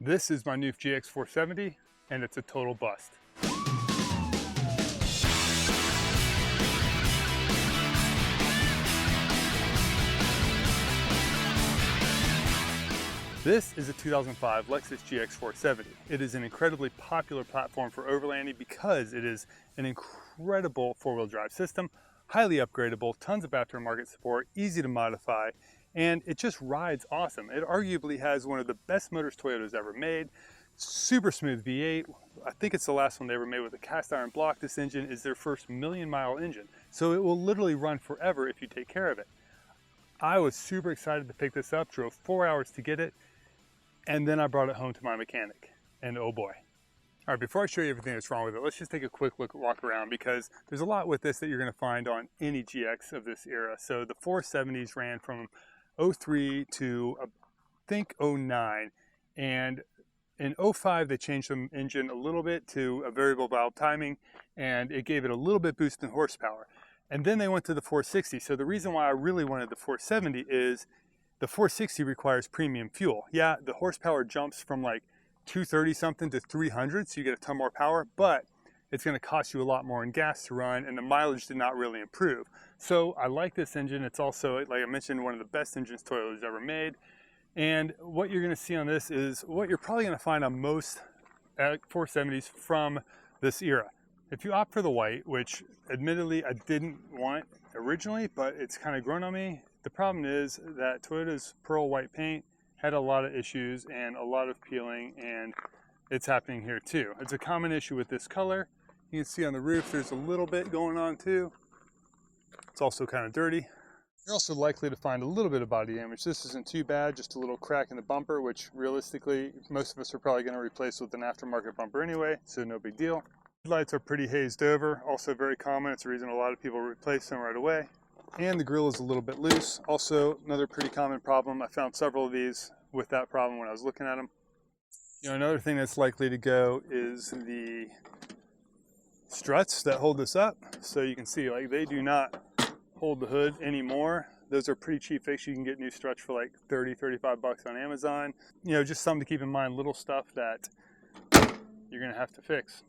This is my new GX 470 and it's a total bust. This is a 2005 Lexus GX 470. It is an incredibly popular platform for overlanding because it is an incredible four-wheel drive system, highly upgradable, tons of aftermarket support, easy to modify, and it just rides awesome. It arguably has one of the best motors Toyota's ever made. Super smooth V8. I think it's the last one they ever made with a cast iron block. This engine is their first million-mile engine, so it will literally run forever if you take care of it. I was super excited to pick this up, drove 4 hours to get it, and then I brought it home to my mechanic, and oh boy. All right, before I show you everything that's wrong with it, let's just take a quick walk around because there's a lot with this that you're gonna find on any GX of this era. So the 470s ran from 03 to I think 09, and in 05 they changed the engine a little bit to a variable valve timing, and it gave it a little bit boost in horsepower. And then they went to the 460. So the reason why I really wanted the 470 is the 460 requires premium fuel. Yeah, the horsepower jumps from like 230 something to 300, so you get a ton more power, but it's going to cost you a lot more in gas to run, and the mileage did not really improve. So I like this engine. It's also, like I mentioned, one of the best engines Toyota's ever made. And what you're going to see on this is what you're probably going to find on most 470s from this era. If you opt for the white, which admittedly I didn't want originally, but it's kind of grown on me, the problem is that Toyota's pearl white paint had a lot of issues and a lot of peeling, and it's happening here too. It's a common issue with this color. You can see on the roof there's a little bit going on too. It's also kind of dirty. You're also likely to find a little bit of body damage. This isn't too bad, just a little crack in the bumper, which realistically most of us are probably going to replace with an aftermarket bumper anyway, so no big deal. Headlights are pretty hazed over, also very common. It's the reason a lot of people replace them right away. And the grill is a little bit loose. Also, another pretty common problem. I found several of these with that problem when I was looking at them. You know, another thing that's likely to go is the struts that hold this up. So you can see, like, they do not hold the hood anymore. Those are pretty cheap fix. You can get new struts for like 30, 35 bucks on Amazon. You know, just something to keep in mind, little stuff that you're gonna have to fix.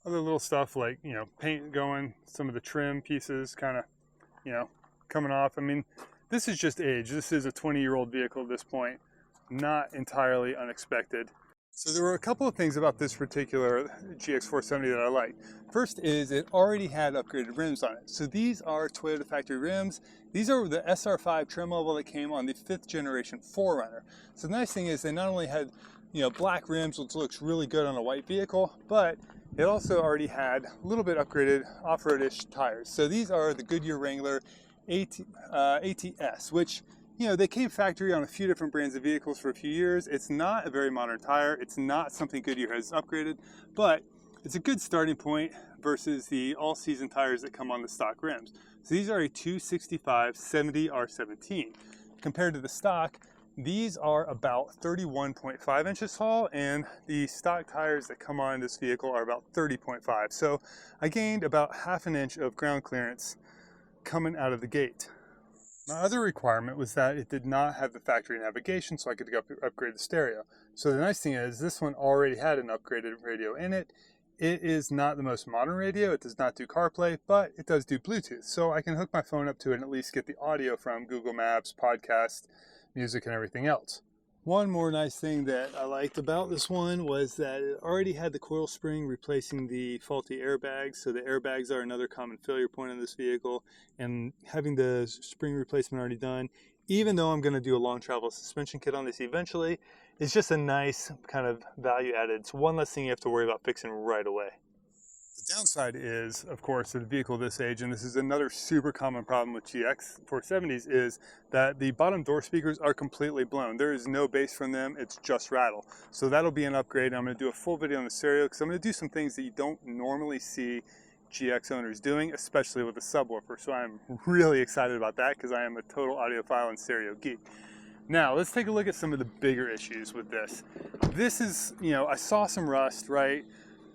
Other little stuff like, you know, paint going, some of the trim pieces kind of, you know, coming off. I mean, this is just age. This is a 20-year-old vehicle at this point, not entirely unexpected. So there were a couple of things about this particular GX 470 that I liked. First is it already had upgraded rims on it. So these are Toyota factory rims. These are the SR5 trim level that came on the 5th generation 4Runner. So the nice thing is they not only had, you know, black rims, which looks really good on a white vehicle, but it also already had a little bit upgraded off-roadish tires. So these are the Goodyear Wrangler ATS, which, you know, they came factory on a few different brands of vehicles for a few years. It's not a very modern tire. It's not something Goodyear has upgraded, but it's a good starting point versus the all-season tires that come on the stock rims. So these are a 265/70 R17. Compared to the stock, these are about 31.5 inches tall, and the stock tires that come on this vehicle are about 30.5. So I gained about half an inch of ground clearance coming out of the gate. My other requirement was that it did not have the factory navigation, so I could upgrade the stereo. So the nice thing is this one already had an upgraded radio in it. It is not the most modern radio. It does not do CarPlay, but it does do Bluetooth. So I can hook my phone up to it and at least get the audio from Google Maps, podcast, music, and everything else. One more nice thing that I liked about this one was that it already had the coil spring replacing the faulty airbags. So the airbags are another common failure point in this vehicle, and having the spring replacement already done, even though I'm going to do a long travel suspension kit on this eventually, it's just a nice kind of value added. It's one less thing you have to worry about fixing right away. The downside is, of course, of a vehicle this age, and this is another super common problem with GX 470s, is that the bottom door speakers are completely blown. There is no bass from them, it's just rattle. So that'll be an upgrade. I'm going to do a full video on the stereo because I'm going to do some things that you don't normally see GX owners doing, especially with the subwoofer. So I'm really excited about that because I am a total audiophile and stereo geek. Now, let's take a look at some of the bigger issues with this. This is, you know, I saw some rust, right?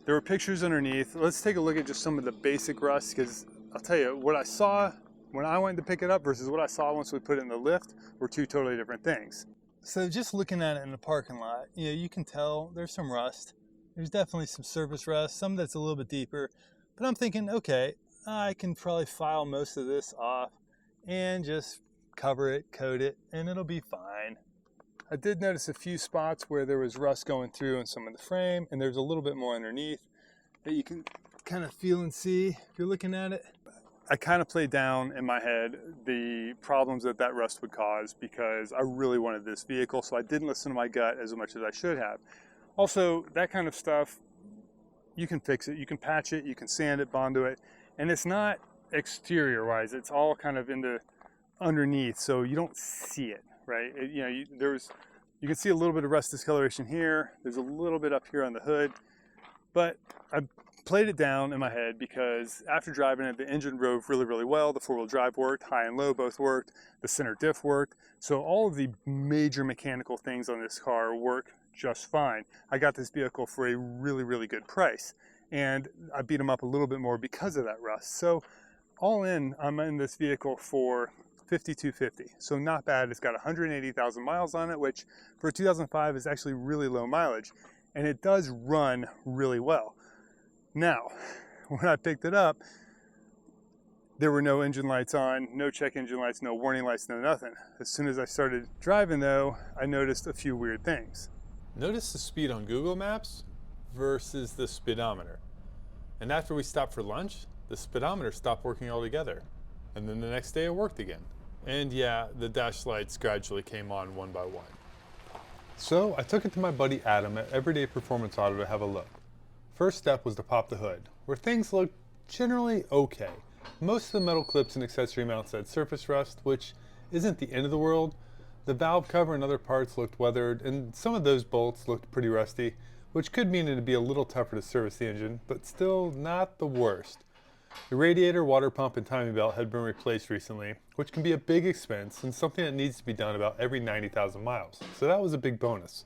There were pictures underneath. Let's take a look at just some of the basic rust, because I'll tell you, what I saw when I went to pick it up versus what I saw once we put it in the lift were two totally different things. So just looking at it in the parking lot, you can tell there's some rust. There's definitely some surface rust, some that's a little bit deeper. But I'm thinking, okay, I can probably file most of this off and just cover it, coat it, and it'll be fine. I did notice a few spots where there was rust going through in some of the frame, and there's a little bit more underneath that you can kind of feel and see if you're looking at it. I kind of played down in my head the problems that that rust would cause because I really wanted this vehicle, so I didn't listen to my gut as much as I should have. Also, that kind of stuff, you can fix it, you can patch it, you can sand it, Bondo it, and it's not exterior wise, it's all kind of in the underneath, so you don't see it, right? You can see a little bit of rust discoloration here, there's a little bit up here on the hood, but I played it down in my head because after driving it, the engine drove really, really well. The four-wheel drive worked, high and low both worked, the center diff worked. So all of the major mechanical things on this car work just fine. I got this vehicle for a really, really good price. And I beat them up a little bit more because of that rust. So all in, I'm in this vehicle for $5,250. So not bad. It's got 180,000 miles on it, which for a 2005 is actually really low mileage. And it does run really well. Now, when I picked it up, there were no engine lights on, no check engine lights, no warning lights, no nothing. As soon as I started driving though, I noticed a few weird things. Notice the speed on Google Maps versus the speedometer. And after we stopped for lunch, the speedometer stopped working altogether. And then the next day it worked again. And yeah, the dash lights gradually came on one by one. So I took it to my buddy Adam at Everyday Performance Auto to have a look. First step was to pop the hood, where things looked generally okay. Most of the metal clips and accessory mounts had surface rust, which isn't the end of the world. The valve cover and other parts looked weathered, and some of those bolts looked pretty rusty, which could mean it'd be a little tougher to service the engine, but still not the worst. The radiator, water pump, and timing belt had been replaced recently, which can be a big expense and something that needs to be done about every 90,000 miles, so that was a big bonus.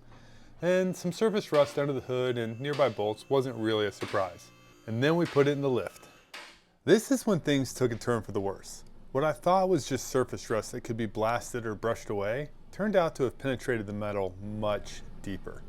And some surface rust under the hood and nearby bolts wasn't really a surprise. And then we put it in the lift. This is when things took a turn for the worse. What I thought was just surface rust that could be blasted or brushed away turned out to have penetrated the metal much deeper.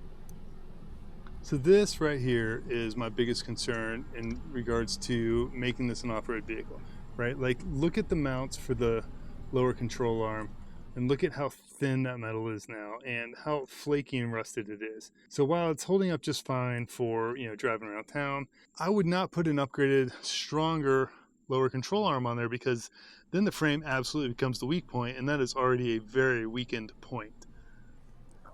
So this right here is my biggest concern in regards to making this an off-road vehicle, right? Like, look at the mounts for the lower control arm and look at how thin that metal is now and how flaky and rusted it is. So while it's holding up just fine for, driving around town, I would not put an upgraded, stronger lower control arm on there because then the frame absolutely becomes the weak point, and that is already a very weakened point.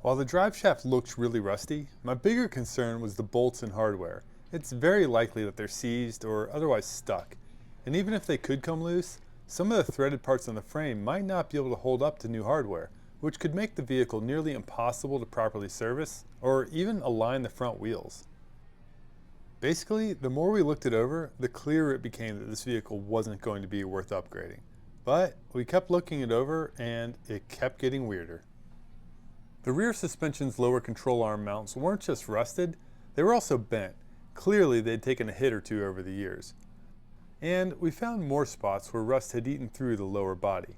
While the drive shaft looks really rusty, my bigger concern was the bolts and hardware. It's very likely that they're seized or otherwise stuck. And even if they could come loose, some of the threaded parts on the frame might not be able to hold up to new hardware, which could make the vehicle nearly impossible to properly service or even align the front wheels. Basically, the more we looked it over, the clearer it became that this vehicle wasn't going to be worth upgrading. But we kept looking it over and it kept getting weirder. The rear suspension's lower control arm mounts weren't just rusted, they were also bent. Clearly they'd taken a hit or two over the years. And we found more spots where rust had eaten through the lower body.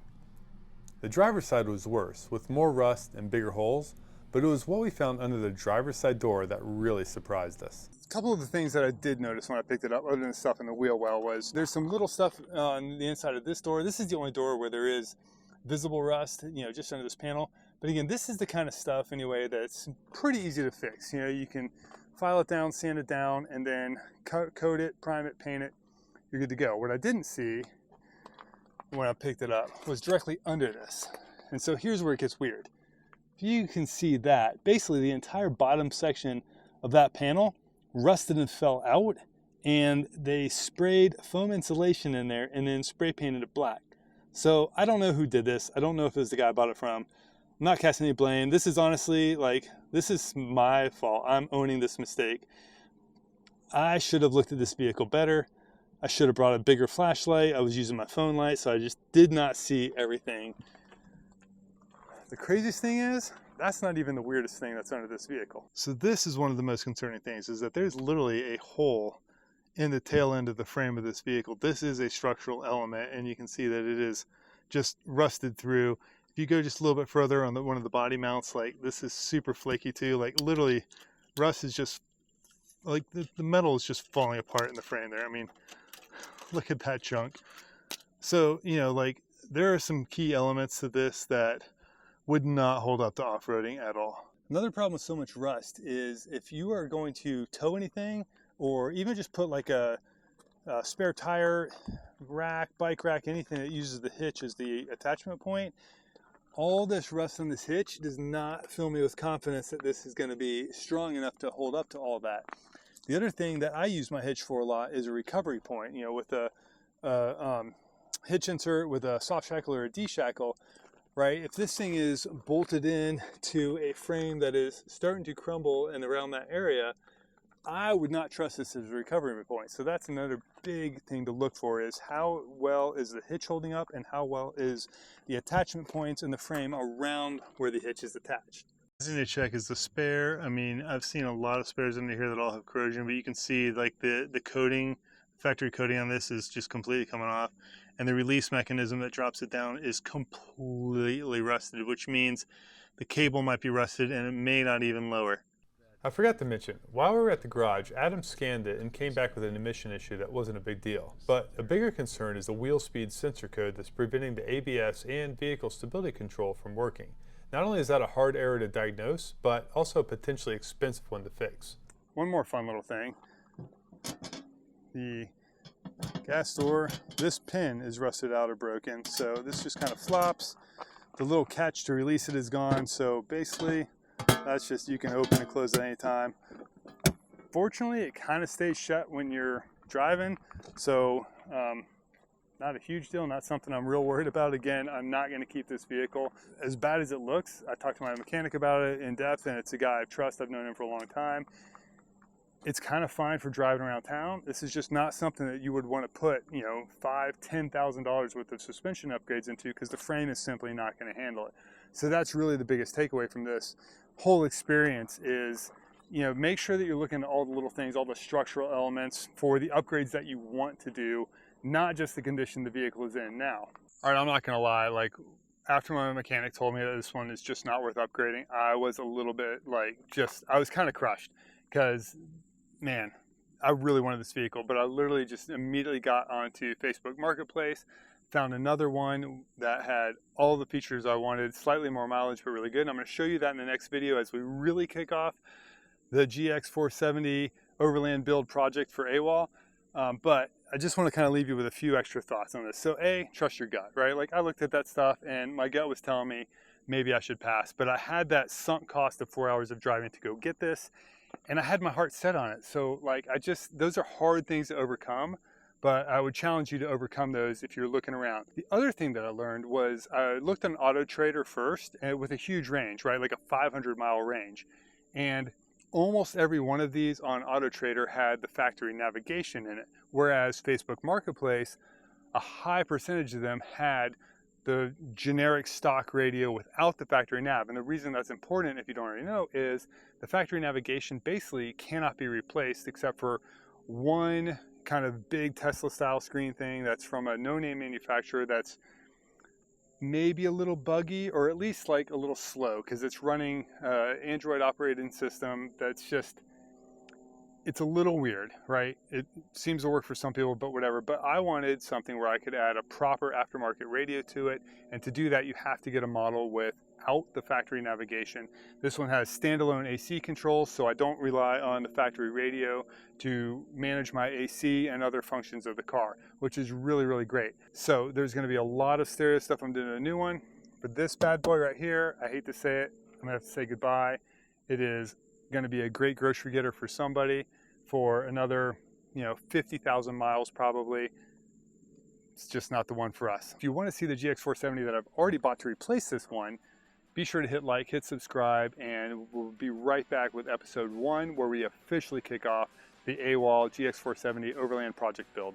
The driver's side was worse, with more rust and bigger holes, but it was what we found under the driver's side door that really surprised us. A couple of the things that I did notice when I picked it up, other than the stuff in the wheel well, was there's some little stuff on the inside of this door. This is the only door where there is visible rust, just under this panel. But again, this is the kind of stuff anyway that's pretty easy to fix. You can file it down, sand it down, and then coat it, prime it, paint it. You're good to go. What I didn't see when I picked it up was directly under this. And so here's where it gets weird. If you can see that, basically the entire bottom section of that panel rusted and fell out, and they sprayed foam insulation in there and then spray painted it black. So I don't know who did this. I don't know if it was the guy I bought it from. I'm not casting any blame. This is honestly, this is my fault. I'm owning this mistake. I should have looked at this vehicle better. I should have brought a bigger flashlight. I was using my phone light, so I just did not see everything. The craziest thing is, that's not even the weirdest thing that's under this vehicle. So this is one of the most concerning things, is that there's literally a hole in the tail end of the frame of this vehicle. This is a structural element, and you can see that it is just rusted through. If you go just a little bit further on one of the body mounts, like this is super flaky too. Like literally, rust is just like the metal is just falling apart in the frame there. I mean, look at that chunk. So, you know, like there are some key elements to this that would not hold up to off-roading at all. Another problem with so much rust is if you are going to tow anything or even just put like a spare tire rack, bike rack, anything that uses the hitch as the attachment point, all this rust on this hitch does not fill me with confidence that this is going to be strong enough to hold up to all that. The other thing that I use my hitch for a lot is a recovery point, you know, with a hitch insert with a soft shackle or a D-shackle, right? If this thing is bolted in to a frame that is starting to crumble and around that area, I would not trust this as a recovery point. So that's another big thing to look for, is how well is the hitch holding up and how well is the attachment points in the frame around where the hitch is attached. The thing to check is the spare. I mean, I've seen a lot of spares under here that all have corrosion, but you can see like the coating, factory coating on this is just completely coming off. And the release mechanism that drops it down is completely rusted, which means the cable might be rusted and it may not even lower. I forgot to mention, while we were at the garage, Adam scanned it and came back with an emission issue that wasn't a big deal. But a bigger concern is the wheel speed sensor code that's preventing the ABS and vehicle stability control from working. Not only is that a hard error to diagnose, but also a potentially expensive one to fix. One more fun little thing. The gas door, this pin is rusted out or broken, so this just kind of flops. The little catch to release it is gone, so basically that's just, you can open and close at any time. Fortunately, it kind of stays shut when you're driving, so not a huge deal, not something I'm real worried about. Again, I'm not going to keep this vehicle. As bad as it looks, I talked to my mechanic about it in depth, and it's a guy I trust. I've known him for a long time. It's kind of fine for driving around town. This is just not something that you would want to put, you know, $5,000–$10,000 worth of suspension upgrades into, because the frame is simply not going to handle it. So that's really the biggest takeaway from this whole experience is, you know, make sure that you're looking at all the little things, all the structural elements for the upgrades that you want to do, not just the condition the vehicle is in now. All right, I'm not going to lie, like after my mechanic told me that this one is just not worth upgrading, I was a little bit like, I was kind of crushed, because man, I really wanted this vehicle, but I literally just immediately got onto Facebook Marketplace, found another one that had all the features I wanted, slightly more mileage, but really good. And I'm going to show you that in the next video as we really kick off the GX 470 overland build project for AWOL. But I just want to kind of leave you with a few extra thoughts on this. So A, trust your gut, right? Like I looked at that stuff and my gut was telling me maybe I should pass, but I had that sunk cost of 4 hours of driving to go get this, and I had my heart set on it. So like those are hard things to overcome, but I would challenge you to overcome those if you're looking around. The other thing that I learned was I looked on Auto Trader first, and with a huge range, right? Like a 500-mile range. And almost every one of these on Auto Trader had the factory navigation in it. Whereas Facebook Marketplace, a high percentage of them had the generic stock radio without the factory nav. And the reason that's important, if you don't already know, is the factory navigation basically cannot be replaced except for one kind of big Tesla style screen thing that's from a no-name manufacturer that's maybe a little buggy, or at least like a little slow, because it's running Android operating system that's just, it's a little weird, right? It seems to work for some people, but whatever. But I wanted something where I could add a proper aftermarket radio to it. And to do that, you have to get a model without the factory navigation. This one has standalone AC controls, so I don't rely on the factory radio to manage my AC and other functions of the car, which is really, really great. So there's going to be a lot of stereo stuff. I'm doing a new one. For this bad boy right here, I hate to say it, I'm going to have to say goodbye. It is going to be a great grocery getter for somebody for another, 50,000 miles probably. It's just not the one for us. If you want to see the GX 470 that I've already bought to replace this one, be sure to hit like, hit subscribe, and we'll be right back with episode 1 where we officially kick off the AWOL GX 470 Overland project build.